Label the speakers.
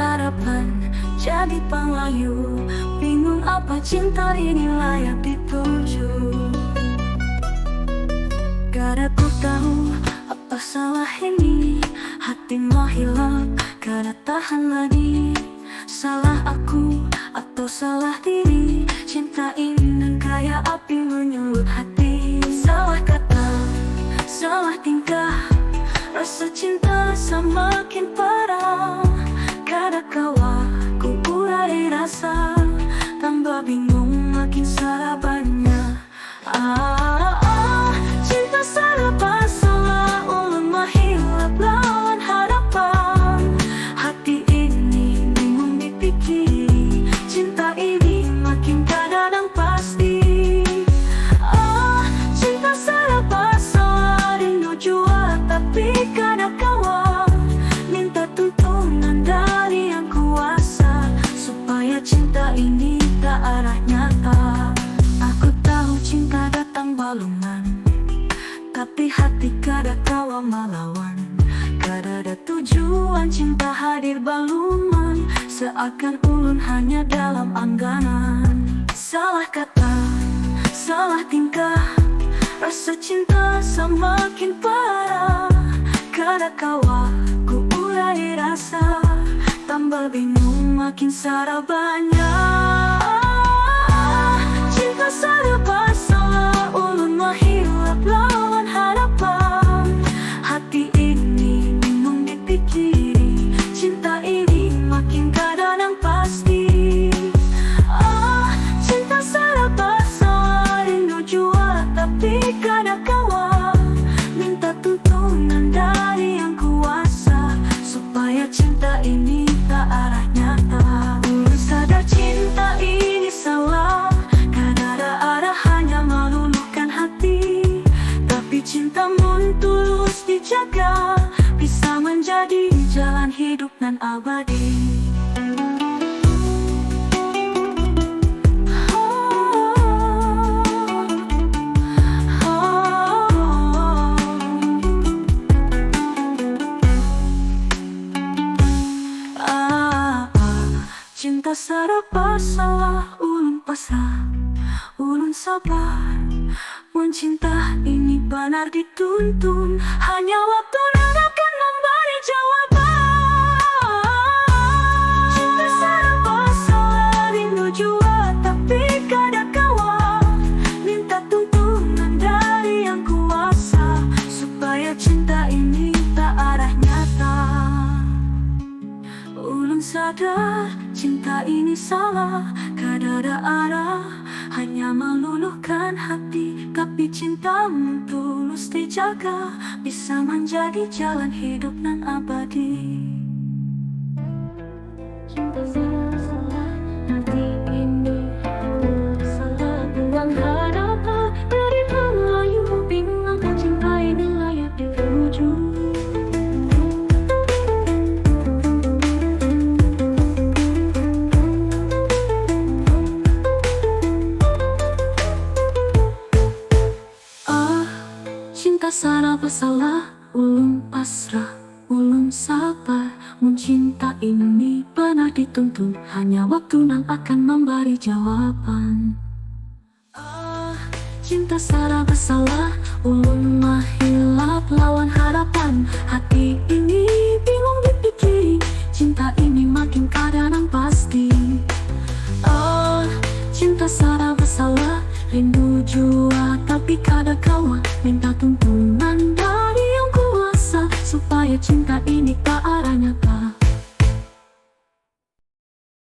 Speaker 1: harapan jadi penglayu. Bingung apa cinta ini layak dituju. Kada ku tahu apa salah ini, hati menghilap kada tahan lagi. Salah aku atau salah diri, cinta ini kayak api menyulut hati. Salah kata, salah tingkah, rasa cinta semakin parah. Kada kawa ku urai rasa, tambah bingung makin salah banyak. Cinta salah salah ulun menghilap lawan harapan. Hati ini bingung dipikiri, cinta ini makin kadang pasti. Cinta salah rindu jua tapi kada kawa. Minta tuntunan dari yang kuasa, supaya cinta ini tak arah nyata. Aku tahu cinta datang balungan, tapi hati kada kawa melawan. Kada ada tujuan cinta hadir balungan, seakan ulun hanya dalam angganan. Salah kata, salah tingkah, rasa cinta semakin parah. Kada kawa ku urai rasa, tambah bingung makin sara banyak. Cinta serba salah ulun menghilap lawan harapan. Hati ini bingung dipikiri, cinta ini makin kadang pasti. Cinta serba salah rindu jua tapi kada kawa. Minta tuntunan dari yang kuasa, supaya cinta ini tak arah nyata. Ulun sadar cinta ini salah, kada ada arah hanya meluluhkan hati. Tapi cintamu tulus dijaga, bisa menjadi jalan hidup nan abadi. Cinta serba salah ulun pasrah, ulun sabar. Mencinta ini benar dituntun, hanya waktu yang akan memberi jawaban. Cinta serba salah rindu jua tapi kada kawa. Minta tuntunan dari yang kuasa, supaya cinta ini tak arah nyata. Ulun sadar cinta ini salah, kada ada arah hanya meluluhkan hati. Tapi cintamu tulus dijaga, bisa menjadi jalan hidup nan abadi. Cinta salah, hati ini salah buang harapan dari penglayu. Bingung apa cinta ini layak dituju. Salah bersalah, ulun pasrah, ulun sabar. Mencinta ini benar dituntun, hanya waktu yang akan memberi jawaban. Cinta salah bersalah, ulun menghilap lawan harapan. Hati ini bingung dipikiri, cinta ini makin kadang pasti. Cinta salah bersalah, rindu jua tapi kada kawa.